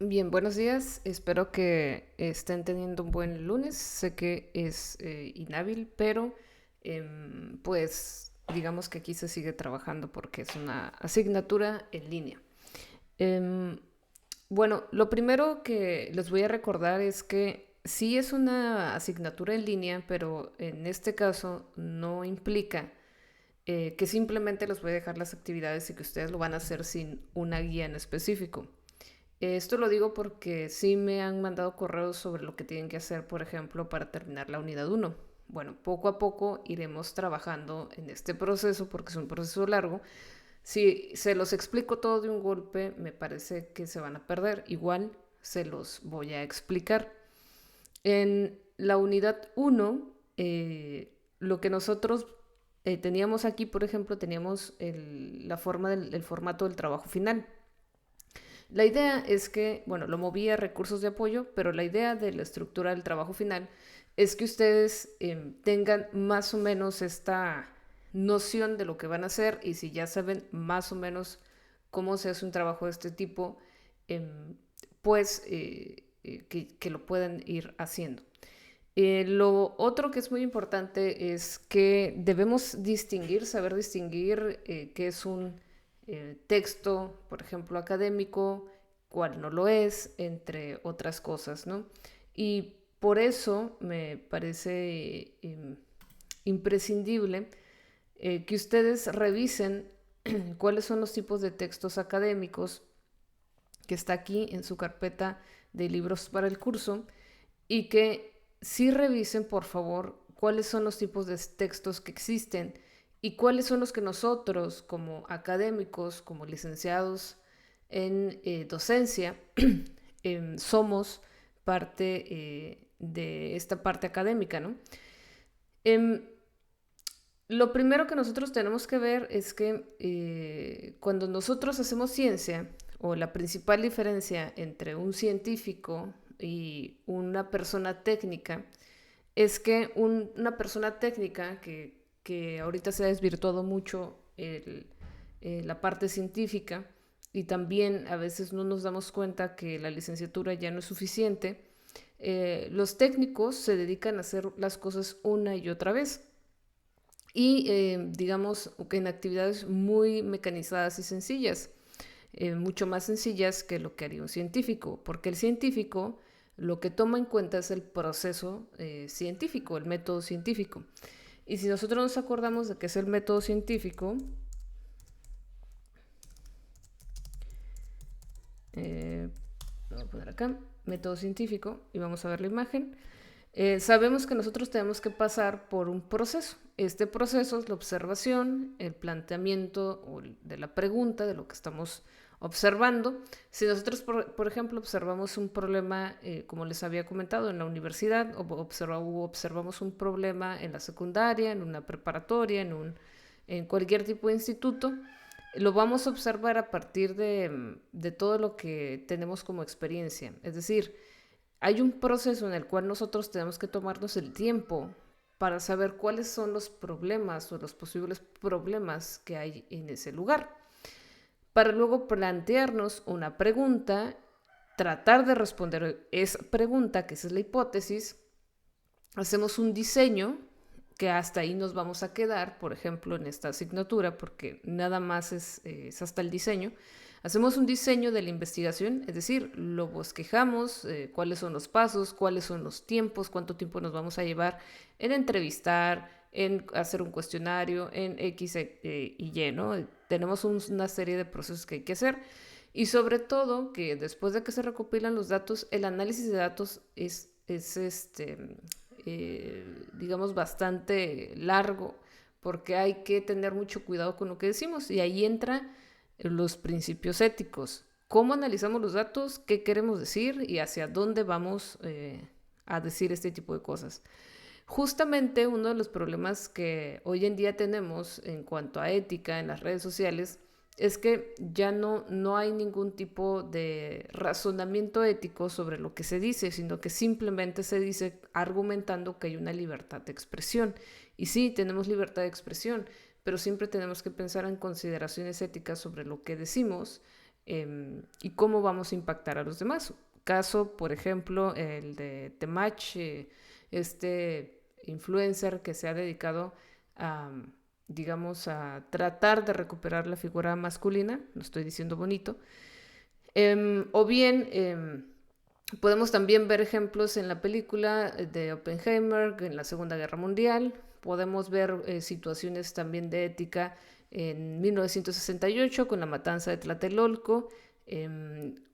Bien, buenos días. Espero que estén teniendo un buen lunes. Sé que es inhábil, pero pues digamos que aquí se sigue trabajando porque es una asignatura en línea. Em, bueno, lo primero que les voy a recordar es que sí es una asignatura en línea, pero en este caso no implica que simplemente les voy a dejar las actividades y que ustedes lo van a hacer sin una guía en específico. Esto lo digo porque sí me han mandado correos sobre lo que tienen que hacer, por ejemplo, para terminar la unidad uno. Bueno, poco a poco iremos trabajando en este proceso porque es un proceso largo. Si se los explico todo de un golpe, me parece que se van a perder. Igual se los voy a explicar. En la unidad uno, lo que nosotros teníamos aquí, por ejemplo, teníamos la forma el formato del trabajo final. La idea es que, bueno, lo moví a recursos de apoyo, pero la idea de la estructura del trabajo final es que ustedes tengan más o menos esta noción de lo que van a hacer y si ya saben más o menos cómo se hace un trabajo de este tipo, eh, pues que lo puedan ir haciendo. Lo otro que es muy importante es que debemos distinguir, saber distinguir qué es un texto, por ejemplo, académico, cuál no lo es, entre otras cosas, ¿no? Y por eso me parece imprescindible que ustedes revisen cuáles son los tipos de textos académicos que está aquí en su carpeta de libros para el curso y que sí revisen, por favor, cuáles son los tipos de textos que existen y cuáles son los que nosotros, como académicos, como licenciados en docencia, somos parte de esta parte académica, ¿no? Em, lo primero que nosotros tenemos que ver es que cuando nosotros hacemos ciencia, o la principal diferencia entre un científico y una persona técnica, es que una persona técnica que ahorita se ha desvirtuado mucho la parte científica y también a veces no nos damos cuenta que la licenciatura ya no es suficiente, los técnicos se dedican a hacer las cosas una y otra vez y digamos que en actividades muy mecanizadas y sencillas, mucho más sencillas que lo que haría un científico, porque el científico lo que toma en cuenta es el proceso científico, el método científico. Y si nosotros nos acordamos de qué es el método científico, eh, voy a poner acá, método científico, y vamos a ver la imagen. Sabemos que nosotros tenemos que pasar por un proceso. Este proceso es la observación, el planteamiento de la pregunta, de lo que estamos observando. Si nosotros, por ejemplo, observamos un problema, como les había comentado, en la universidad, o observamos un problema en la secundaria, en una preparatoria, en cualquier tipo de instituto, lo vamos a observar a partir de todo lo que tenemos como experiencia. Es decir, hay un proceso en el cual nosotros tenemos que tomarnos el tiempo para saber cuáles son los problemas o los posibles problemas que hay en ese lugar, para luego plantearnos una pregunta, tratar de responder esa pregunta, que esa es la hipótesis, hacemos un diseño que hasta ahí nos vamos a quedar, por ejemplo, en esta asignatura, porque nada más es hasta el diseño. Hacemos un diseño de la investigación, es decir, lo bosquejamos, cuáles son los pasos, cuáles son los tiempos, cuánto tiempo nos vamos a llevar en entrevistar, en hacer un cuestionario, en X y Y, ¿no? Tenemos una serie de procesos que hay que hacer y sobre todo que después de que se recopilan los datos, el análisis de datos digamos, bastante largo, porque hay que tener mucho cuidado con lo que decimos. Y ahí entran los principios éticos. ¿Cómo analizamos los datos? ¿Qué queremos decir? ¿Y hacia dónde vamos a decir este tipo de cosas? Justamente uno de los problemas que hoy en día tenemos en cuanto a ética en las redes sociales es que ya no hay ningún tipo de razonamiento ético sobre lo que se dice, sino que simplemente se dice argumentando que hay una libertad de expresión. Y sí, tenemos libertad de expresión, pero siempre tenemos que pensar en consideraciones éticas sobre lo que decimos, y cómo vamos a impactar a los demás. Caso, por ejemplo, el de Temach, este influencer que se ha dedicado a, digamos, a tratar de recuperar la figura masculina, lo estoy diciendo bonito, o bien podemos también ver ejemplos en la película de Oppenheimer, en la Segunda Guerra Mundial. Podemos ver situaciones también de ética en 1968 con la matanza de Tlatelolco,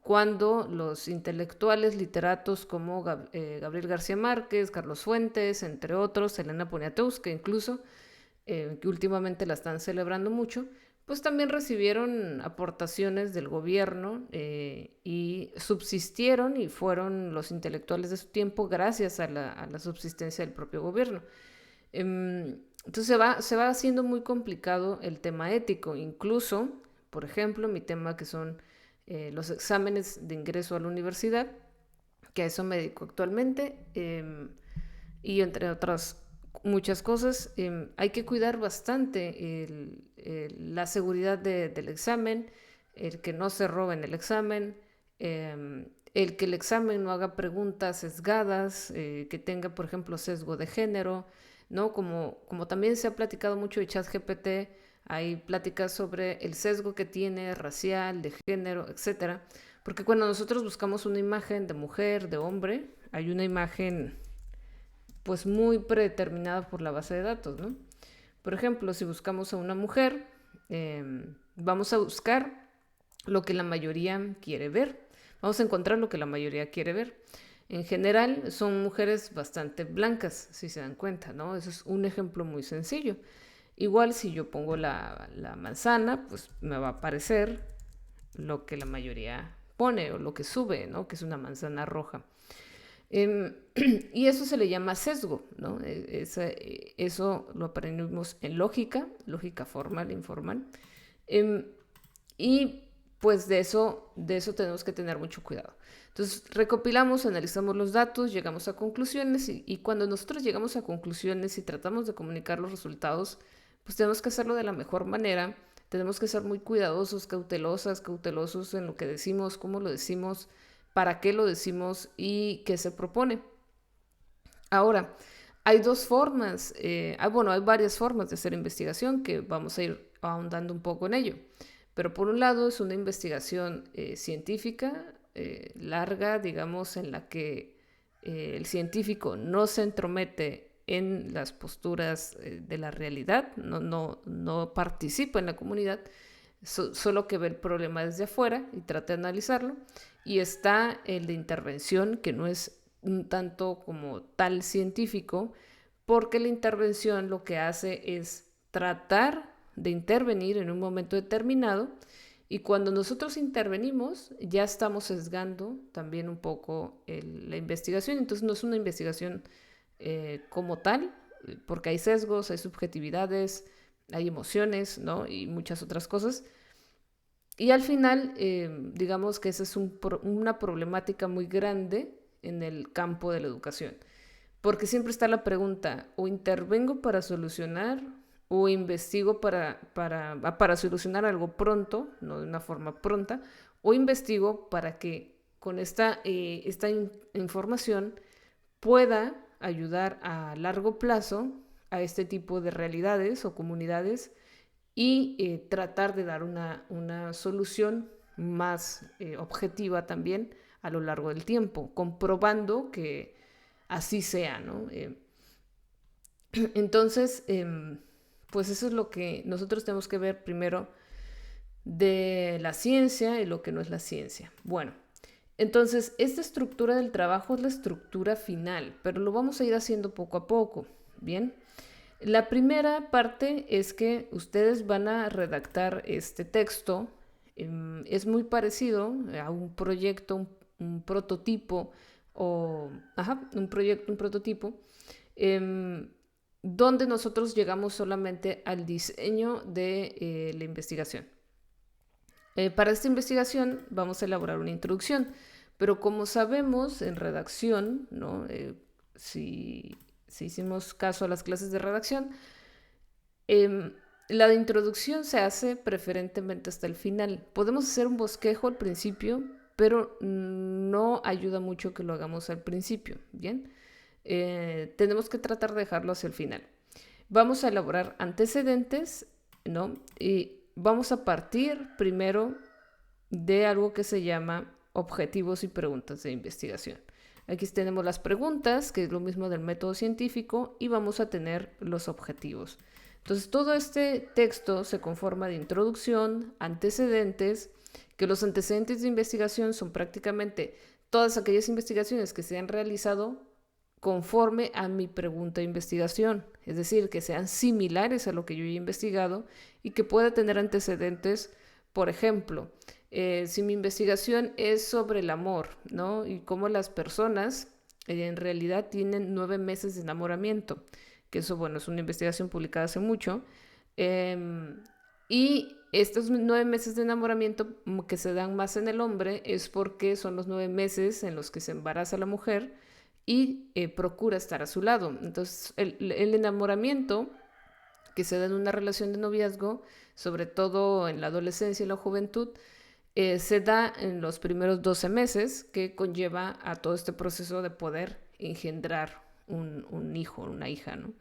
cuando los intelectuales, literatos como Gabriel García Márquez, Carlos Fuentes, entre otros, Elena Poniatowska incluso, que últimamente la están celebrando mucho, pues también recibieron aportaciones del gobierno y subsistieron y fueron los intelectuales de su tiempo gracias a la subsistencia del propio gobierno. Entonces se va haciendo muy complicado el tema ético, incluso, por ejemplo, mi tema que son los exámenes de ingreso a la universidad, que a eso me dedico actualmente, y entre otras muchas cosas, hay que cuidar bastante la seguridad del examen, el que no se roben el examen, el que el examen no haga preguntas sesgadas, que tenga, por ejemplo, sesgo de género, ¿no? Como también se ha platicado mucho de ChatGPT, hay pláticas sobre el sesgo que tiene, racial, de género, etcétera. Porque cuando nosotros buscamos una imagen de mujer, de hombre, hay una imagen pues muy predeterminada por la base de datos, ¿no? Por ejemplo, si buscamos a una mujer, vamos a buscar lo que la mayoría quiere ver. Vamos a encontrar lo que la mayoría quiere ver. En general, son mujeres bastante blancas, si se dan cuenta, ¿no? Eso es un ejemplo muy sencillo. Igual si yo pongo la manzana, pues me va a aparecer lo que la mayoría pone o lo que sube, ¿no? Que es una manzana roja. Y eso se le llama sesgo, ¿no? Eso lo aprendimos en lógica, lógica formal, informal. Y pues de eso tenemos que tener mucho cuidado. Entonces, recopilamos, analizamos los datos, llegamos a conclusiones y cuando nosotros llegamos a conclusiones y tratamos de comunicar los resultados, pues tenemos que hacerlo de la mejor manera, tenemos que ser muy cuidadosos, cautelosos en lo que decimos, cómo lo decimos, para qué lo decimos y qué se propone. Ahora, hay dos formas, bueno, hay varias formas de hacer investigación que vamos a ir ahondando un poco en ello. Pero por un lado es una investigación científica larga, digamos, en la que el científico no se entromete en las posturas de la realidad, no participa en la comunidad, solo que ve el problema desde afuera y trata de analizarlo. Y está el de intervención, que no es un tanto como tal científico, porque la intervención lo que hace es tratar de intervenir en un momento determinado y cuando nosotros intervenimos ya estamos sesgando también un poco la investigación, entonces no es una investigación como tal, porque hay sesgos, hay subjetividades, hay emociones, ¿no? Y muchas otras cosas. Y al final, digamos que esa es una problemática muy grande en el campo de la educación, porque siempre está la pregunta, o intervengo para solucionar o investigo para solucionar algo pronto, no de una forma pronta, o investigo para que con esta información pueda ayudar a largo plazo a este tipo de realidades o comunidades y tratar de dar una solución más objetiva también a lo largo del tiempo, comprobando que así sea, ¿no? Entonces, pues eso es lo que nosotros tenemos que ver primero de la ciencia y lo que no es la ciencia. Bueno, entonces esta estructura del trabajo es la estructura final, pero lo vamos a ir haciendo poco a poco, ¿bien? La primera parte es que ustedes van a redactar este texto. Es muy parecido a un proyecto, un prototipo, un prototipo, donde nosotros llegamos solamente al diseño de la investigación. Para esta investigación vamos a elaborar una introducción, pero como sabemos en redacción, ¿no? Si hicimos caso a las clases de redacción, La de introducción se hace preferentemente hasta el final. Podemos hacer un bosquejo al principio, pero no ayuda mucho que lo hagamos al principio, ¿bien? Tenemos que tratar de dejarlo hacia el final. Vamos a elaborar antecedentes, ¿no? Y vamos a partir primero de algo que se llama objetivos y preguntas de investigación. Aquí tenemos las preguntas, que es lo mismo del método científico, y vamos a tener los objetivos. Entonces, todo este texto se conforma de introducción, antecedentes, que los antecedentes de investigación son prácticamente todas aquellas investigaciones que se han realizado conforme a mi pregunta de investigación, es decir, que sean similares a lo que yo he investigado y que pueda tener antecedentes. Por ejemplo, si mi investigación es sobre el amor, ¿no? Y cómo las personas en realidad tienen 9 meses de enamoramiento, que eso, bueno, es una investigación publicada hace mucho. Y estos 9 meses de enamoramiento que se dan más en el hombre es porque son los 9 meses en los que se embaraza la mujer y procura estar a su lado. Entonces, el enamoramiento que se da en una relación de noviazgo, sobre todo en la adolescencia y la juventud, se da en los primeros 12 meses, que conlleva a todo este proceso de poder engendrar un hijo, una hija, ¿no?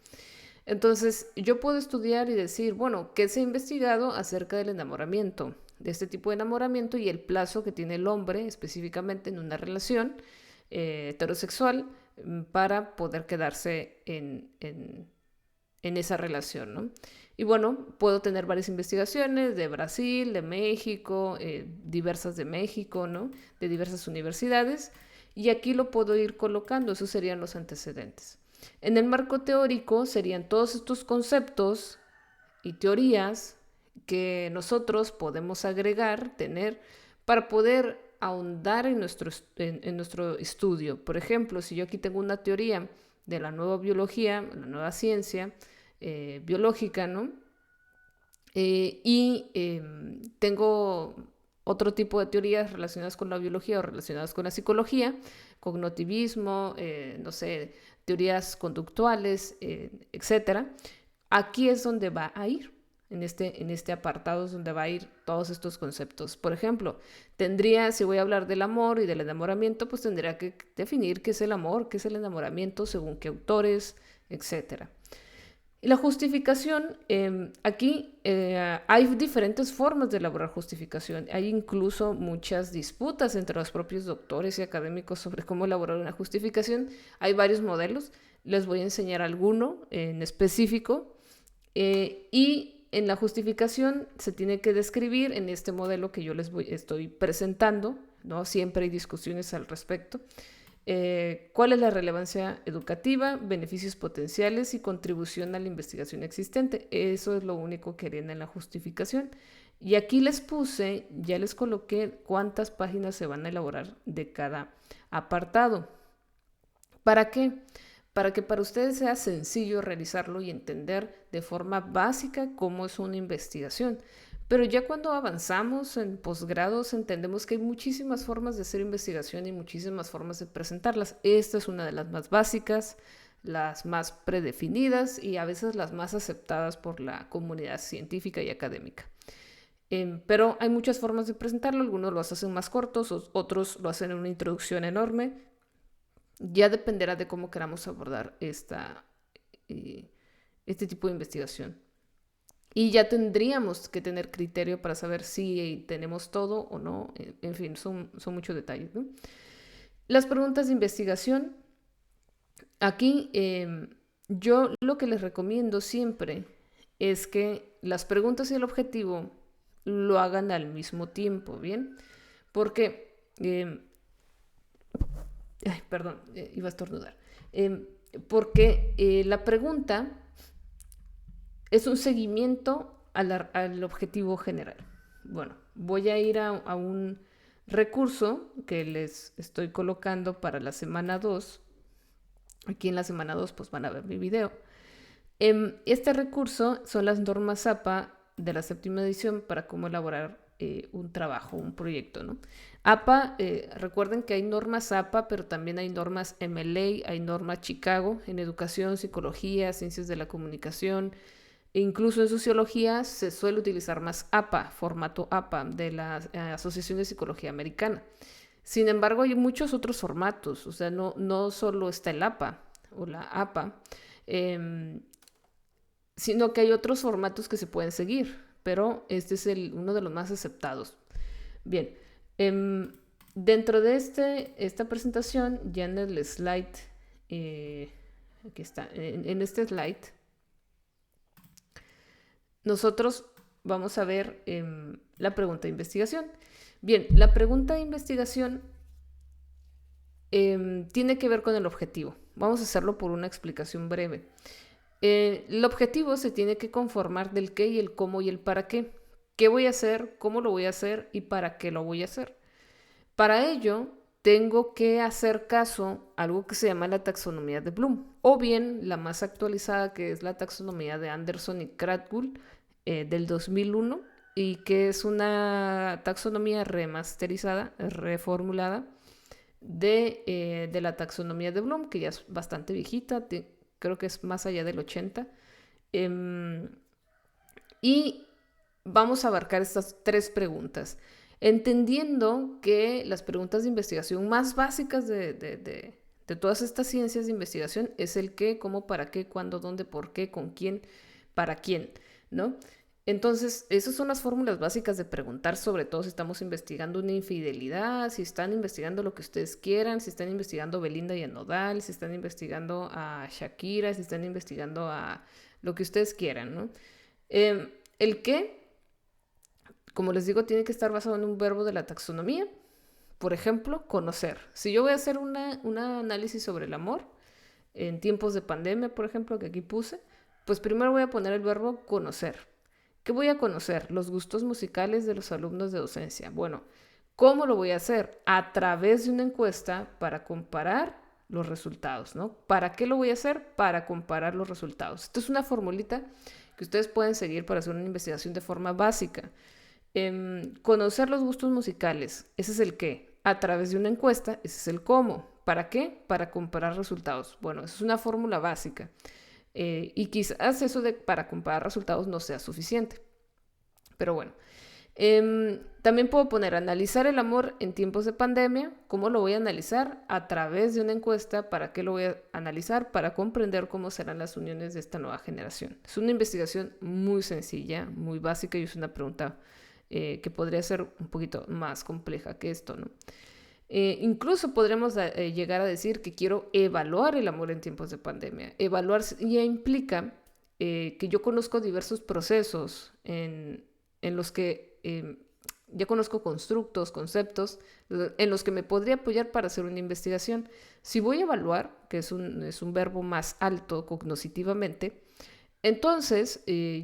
Entonces, yo puedo estudiar y decir, bueno, ¿qué se ha investigado acerca del enamoramiento? De este tipo de enamoramiento y el plazo que tiene el hombre específicamente en una relación heterosexual para poder quedarse en esa relación, ¿no? Y bueno, puedo tener varias investigaciones de Brasil, de México, diversas de México, ¿no? De diversas universidades, y aquí lo puedo ir colocando, esos serían los antecedentes. En el marco teórico serían todos estos conceptos y teorías que nosotros podemos agregar, tener, para poder ahondar en nuestro estudio. Por ejemplo, si yo aquí tengo una teoría de la nueva biología, la nueva ciencia biológica, ¿no? Tengo otro tipo de teorías relacionadas con la biología o relacionadas con la psicología, cognitivismo, no sé, teorías conductuales, etcétera. Aquí es donde va a ir. En este apartado es donde va a ir todos estos conceptos. Por ejemplo, si voy a hablar del amor y del enamoramiento, pues tendría que definir qué es el amor, qué es el enamoramiento, según qué autores, etcétera. Y la justificación, aquí hay diferentes formas de elaborar justificación. Hay incluso muchas disputas entre los propios doctores y académicos sobre cómo elaborar una justificación. Hay varios modelos, les voy a enseñar alguno en específico. Y en la justificación se tiene que describir en este modelo que yo estoy presentando, ¿no? Siempre hay discusiones al respecto. ¿Cuál es la relevancia educativa, beneficios potenciales y contribución a la investigación existente? Eso es lo único que harían en la justificación. Y aquí ya les coloqué cuántas páginas se van a elaborar de cada apartado. ¿Para qué? Para que para ustedes sea sencillo realizarlo y entender de forma básica cómo es una investigación. Pero ya cuando avanzamos en posgrados entendemos que hay muchísimas formas de hacer investigación y muchísimas formas de presentarlas. Esta es una de las más básicas, las más predefinidas y a veces las más aceptadas por la comunidad científica y académica. Pero hay muchas formas de presentarlo, algunos lo hacen más cortos, otros lo hacen en una introducción enorme. Ya dependerá de cómo queramos abordar este tipo de investigación. Y ya tendríamos que tener criterio para saber si tenemos todo o no. En fin, son muchos detalles, ¿no? Las preguntas de investigación. Aquí yo lo que les recomiendo siempre es que las preguntas y el objetivo lo hagan al mismo tiempo, ¿bien? Porque, perdón, iba a estornudar. Porque la pregunta es un seguimiento al objetivo general. Bueno, voy a ir a un recurso que les estoy colocando para la semana 2. Aquí en la semana 2 pues van a ver mi video. Este recurso son las normas APA de la 7ª edición para cómo elaborar un trabajo, un proyecto, ¿no? APA, recuerden que hay normas APA, pero también hay normas MLA, hay norma Chicago en educación, psicología, ciencias de la comunicación, E incluso en sociología se suele utilizar más APA, formato APA, de la Asociación de Psicología Americana. Sin embargo, hay muchos otros formatos, o sea, no solo está el APA o la APA, eh, sino que hay otros formatos que se pueden seguir, pero este es uno de los más aceptados. Bien, dentro de esta presentación, ya en el slide, aquí está, en este slide, nosotros vamos a ver la pregunta de investigación. Bien, la pregunta de investigación tiene que ver con el objetivo. Vamos a hacerlo por una explicación breve. El objetivo se tiene que conformar del qué y el cómo y el para qué. ¿Qué voy a hacer? ¿Cómo lo voy a hacer? ¿Y para qué lo voy a hacer? Para ello, tengo que hacer caso a algo que se llama la taxonomía de Bloom, o bien la más actualizada, que es la taxonomía de Anderson y Krathwohl del 2001, y que es una taxonomía remasterizada, reformulada de la taxonomía de Bloom, que ya es bastante viejita, creo que es más allá del 80. Y vamos a abarcar estas tres preguntas, entendiendo que las preguntas de investigación más básicas de todas estas ciencias de investigación es el qué, cómo, para qué, cuándo, dónde, por qué, con quién, para quién, ¿no? Entonces, esas son las fórmulas básicas de preguntar, sobre todo si estamos investigando una infidelidad, si están investigando lo que ustedes quieran, si están investigando Belinda y a Nodal, si están investigando a Shakira, si están investigando a lo que ustedes quieran, ¿no? El qué, como les digo, tiene que estar basado en un verbo de la taxonomía. Por ejemplo, conocer. Si yo voy a hacer un análisis sobre el amor, en tiempos de pandemia, por ejemplo, que aquí puse, pues primero voy a poner el verbo conocer. ¿Qué voy a conocer? Los gustos musicales de los alumnos de docencia. Bueno, ¿cómo lo voy a hacer? A través de una encuesta para comparar los resultados, ¿no? ¿Para qué lo voy a hacer? Para comparar los resultados. Esto es una formulita que ustedes pueden seguir para hacer una investigación de forma básica. Conocer los gustos musicales, ese es el qué. A través de una encuesta, ese es el cómo. ¿Para qué? Para comparar resultados. Bueno, eso es una fórmula básica. Y quizás eso de para comparar resultados no sea suficiente. Pero bueno, también puedo poner analizar el amor en tiempos de pandemia. ¿Cómo lo voy a analizar? A través de una encuesta. ¿Para qué lo voy a analizar? Para comprender cómo serán las uniones de esta nueva generación. Es una investigación muy sencilla, muy básica y es una pregunta que podría ser un poquito más compleja que esto, ¿no? Incluso podremos llegar a decir que quiero evaluar el amor en tiempos de pandemia. Evaluar ya implica que yo conozco diversos procesos en los que ya conozco constructos, conceptos, en los que me podría apoyar para hacer una investigación. Si voy a evaluar, que es un verbo más alto cognitivamente, entonces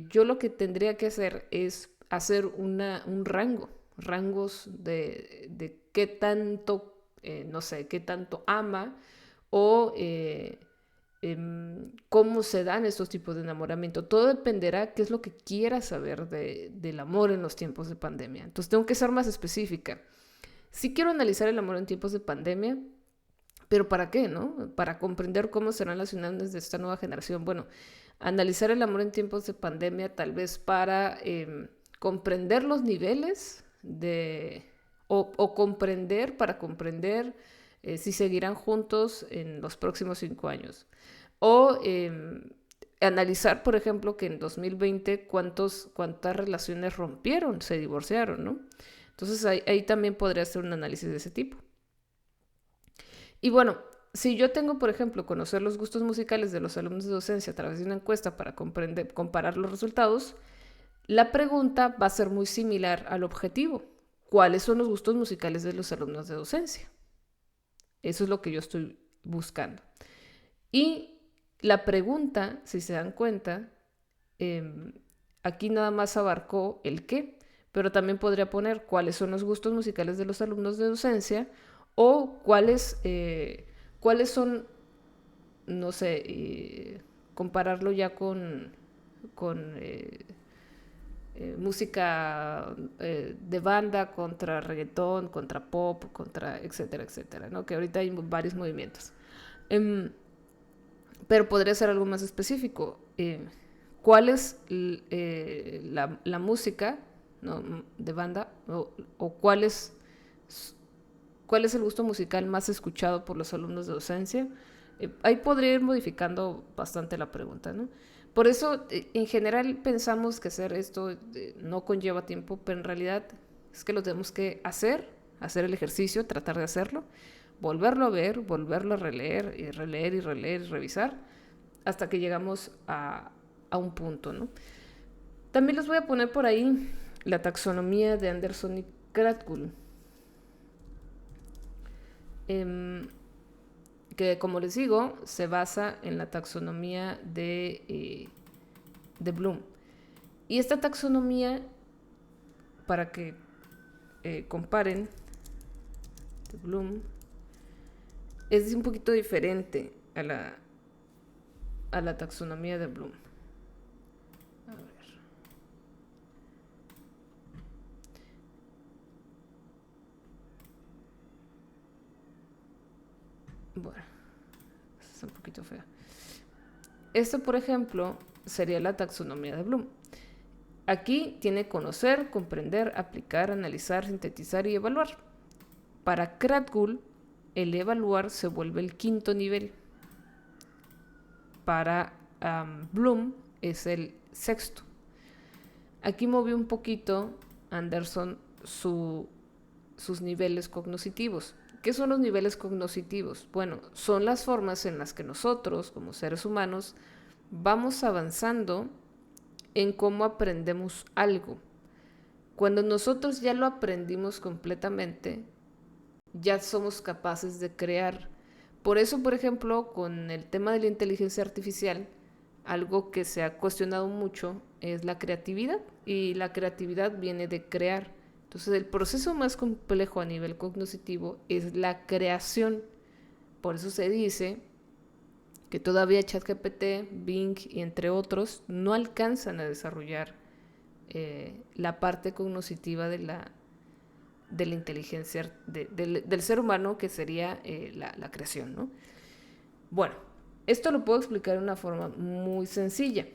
yo lo que tendría que hacer es hacer un rangos de qué tanto, no sé, qué tanto ama o cómo se dan estos tipos de enamoramiento. Todo dependerá qué es lo que quiera saber del amor en los tiempos de pandemia. Entonces tengo que ser más específica. Sí quiero analizar el amor en tiempos de pandemia, pero ¿para qué, no? Para comprender cómo serán las uniones de esta nueva generación. Bueno, analizar el amor en tiempos de pandemia tal vez para comprender los niveles o comprender, para comprender si seguirán juntos en los próximos 5 años. O analizar, por ejemplo, que en 2020 cuántas relaciones rompieron, se divorciaron, ¿no? Entonces ahí también podría hacer un análisis de ese tipo. Y bueno, si yo tengo, por ejemplo, conocer los gustos musicales de los alumnos de docencia a través de una encuesta para comparar los resultados, la pregunta va a ser muy similar al objetivo. ¿Cuáles son los gustos musicales de los alumnos de docencia? Eso es lo que yo estoy buscando. Y la pregunta, si se dan cuenta, aquí nada más abarcó el qué, pero también podría poner cuáles son los gustos musicales de los alumnos de docencia o cuáles son, no sé, compararlo ya con música de banda contra reggaetón, contra pop, contra etcétera, etcétera, ¿no? Que ahorita hay varios movimientos. Pero podría ser algo más específico. cuál es la música, ¿no?, de banda, o cuál es el gusto musical más escuchado por los alumnos de docencia. Ahí podría ir modificando bastante la pregunta, ¿no? Por eso, en general, pensamos que hacer esto no conlleva tiempo, pero en realidad es que lo tenemos que hacer el ejercicio, tratar de hacerlo, volverlo a ver, volverlo a releer y releer y releer y revisar hasta que llegamos a un punto, ¿no? También les voy a poner por ahí la taxonomía de Anderson y Krathwohl, que, como les digo, se basa en la taxonomía de Bloom. Y esta taxonomía, para que comparen, de Bloom, es un poquito diferente a la taxonomía de Bloom. A ver. Bueno, es un poquito fea. Esto, por ejemplo, sería la taxonomía de Bloom. Aquí tiene conocer, comprender, aplicar, analizar, sintetizar y evaluar. Para Krathwohl, el evaluar se vuelve el quinto nivel. Para Bloom es el sexto. Aquí movió un poquito Anderson sus niveles cognitivos. ¿Qué son los niveles cognitivos? Bueno, son las formas en las que nosotros, como seres humanos, vamos avanzando en cómo aprendemos algo. Cuando nosotros ya lo aprendimos completamente, ya somos capaces de crear. Por eso, por ejemplo, con el tema de la inteligencia artificial, algo que se ha cuestionado mucho es la creatividad, y la creatividad viene de crear. Entonces, el proceso más complejo a nivel cognitivo es la creación. Por eso se dice que todavía ChatGPT, Bing y entre otros no alcanzan a desarrollar la parte cognitiva de la inteligencia del ser humano, que sería la creación, ¿no? Bueno, esto lo puedo explicar de una forma muy sencilla.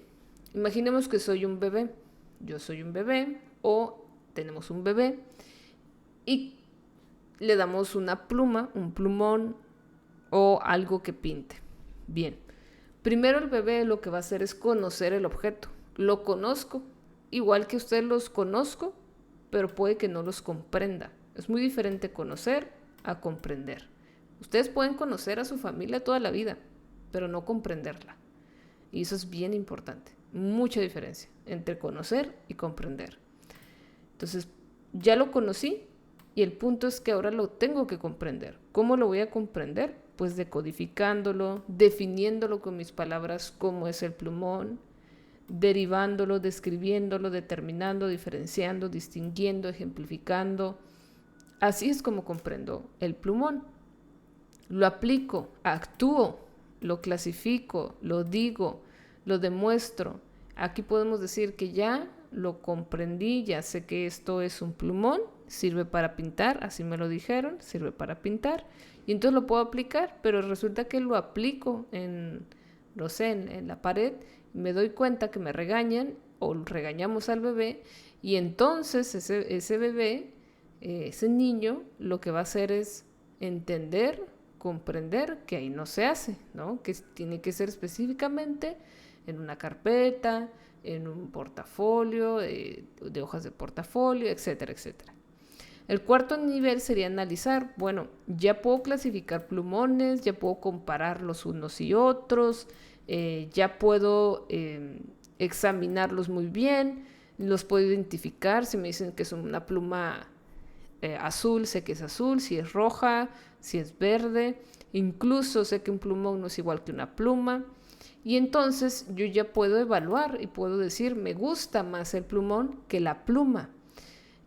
Imaginemos que soy un bebé. Yo soy un bebé, o tenemos un bebé, y le damos una pluma, un plumón o algo que pinte. Bien, primero el bebé lo que va a hacer es conocer el objeto. Lo conozco, igual que usted los conozco, pero puede que no los comprenda. Es muy diferente conocer a comprender. Ustedes pueden conocer a su familia toda la vida, pero no comprenderla. Y eso es bien importante. Mucha diferencia entre conocer y comprender. Entonces, ya lo conocí, y el punto es que ahora lo tengo que comprender. ¿Cómo lo voy a comprender? Pues decodificándolo, definiéndolo con mis palabras cómo es el plumón, derivándolo, describiéndolo, determinando, diferenciando, distinguiendo, ejemplificando. Así es como comprendo el plumón. Lo aplico, actúo, lo clasifico, lo digo, lo demuestro. Aquí podemos decir que ya lo comprendí, ya sé que esto es un plumón, sirve para pintar, así me lo dijeron, sirve para pintar, y entonces lo puedo aplicar, pero resulta que lo aplico en la pared, y me doy cuenta que me regañan, o regañamos al bebé, y entonces ese bebé, ese niño, lo que va a hacer es entender, comprender que ahí no se hace, ¿no? Que tiene que ser específicamente en una carpeta, en un portafolio, de hojas de portafolio, etcétera, etcétera. El cuarto nivel sería analizar. Bueno, ya puedo clasificar plumones, ya puedo comparar los unos y otros, ya puedo examinarlos muy bien, los puedo identificar. Si me dicen que es una pluma azul, sé que es azul, si es roja, si es verde. Incluso sé que un plumón no es igual que una pluma. Y entonces yo ya puedo evaluar y puedo decir, me gusta más el plumón que la pluma.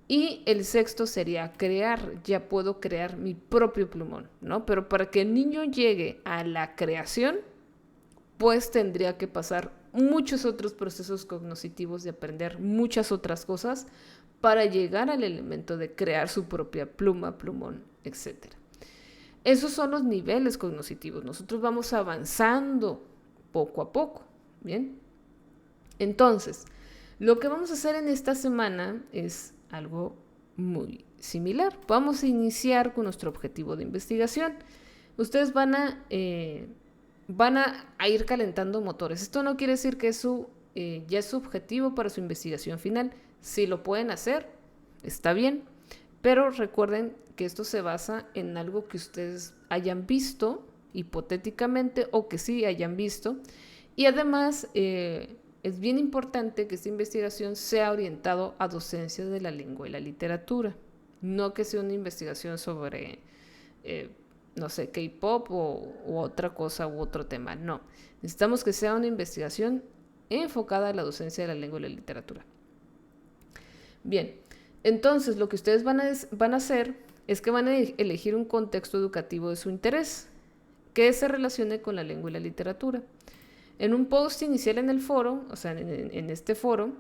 Y el sexto sería crear. Ya puedo crear mi propio plumón, ¿no? Pero para que el niño llegue a la creación, pues tendría que pasar muchos otros procesos cognitivos, de aprender muchas otras cosas para llegar al elemento de crear su propia pluma, plumón, etc. Esos son los niveles cognitivos. Nosotros vamos avanzando poco a poco, ¿bien? Entonces, lo que vamos a hacer en esta semana es algo muy similar. Vamos a iniciar con nuestro objetivo de investigación. Ustedes van a ir calentando motores. Esto no quiere decir que ya es su objetivo para su investigación final. Si lo pueden hacer, está bien, pero recuerden que esto se basa en algo que ustedes hayan visto hipotéticamente o que sí hayan visto. Y además es bien importante que esta investigación sea orientado a docencia de la lengua y la literatura, no que sea una investigación sobre no sé, K-pop u otra cosa u otro tema. No, necesitamos que sea una investigación enfocada a la docencia de la lengua y la literatura. Bien, entonces lo que ustedes van a hacer es que van a elegir un contexto educativo de su interés que se relacione con la lengua y la literatura. En un post inicial en el foro, o sea, en este foro,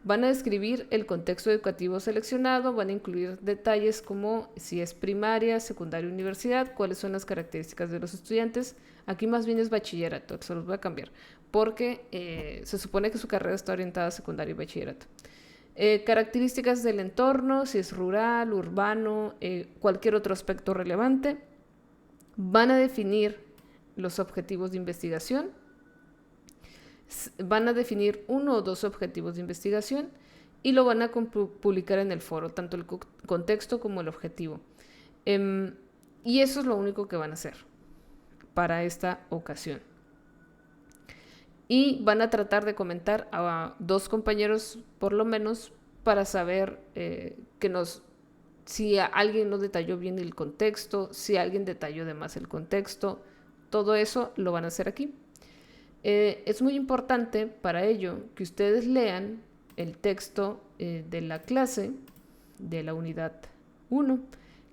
van a describir el contexto educativo seleccionado, van a incluir detalles como si es primaria, secundaria, universidad, cuáles son las características de los estudiantes. Aquí más bien es bachillerato, se los voy a cambiar, porque se supone que su carrera está orientada a secundaria y bachillerato. Características del entorno, si es rural, urbano, cualquier otro aspecto relevante. Van a definir los objetivos de investigación. Van a definir 1 o 2 objetivos de investigación y lo van a publicar en el foro, tanto el contexto como el objetivo. Y eso es lo único que van a hacer para esta ocasión. Y van a tratar de comentar a 2 compañeros por lo menos para saber si alguien no detalló bien el contexto, si alguien detalló de más el contexto, todo eso lo van a hacer aquí. Es muy importante para ello que ustedes lean el texto de la clase de la unidad 1,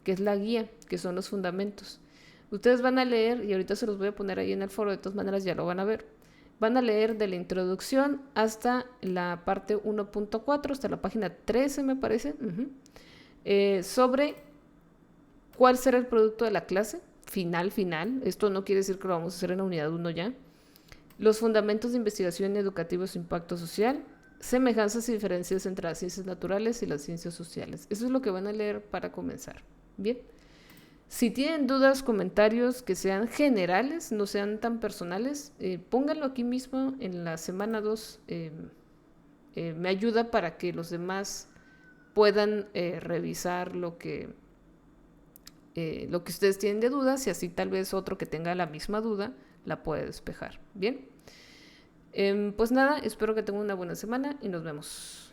que es la guía, que son los fundamentos. Ustedes van a leer, y ahorita se los voy a poner ahí en el foro, de todas maneras ya lo van a ver. Van a leer de la introducción hasta la parte 1.4, hasta la página 13 me parece, sobre cuál será el producto de la clase, final. Esto no quiere decir que lo vamos a hacer en la unidad 1 ya. Los fundamentos de investigación educativa y su impacto social, semejanzas y diferencias entre las ciencias naturales y las ciencias sociales. Eso es lo que van a leer para comenzar. Bien. Si tienen dudas, comentarios que sean generales, no sean tan personales, pónganlo aquí mismo en la semana 2. Me ayuda para que los demás puedan revisar lo que ustedes tienen de dudas y así tal vez otro que tenga la misma duda la puede despejar. Bien. Pues nada, espero que tengan una buena semana y nos vemos.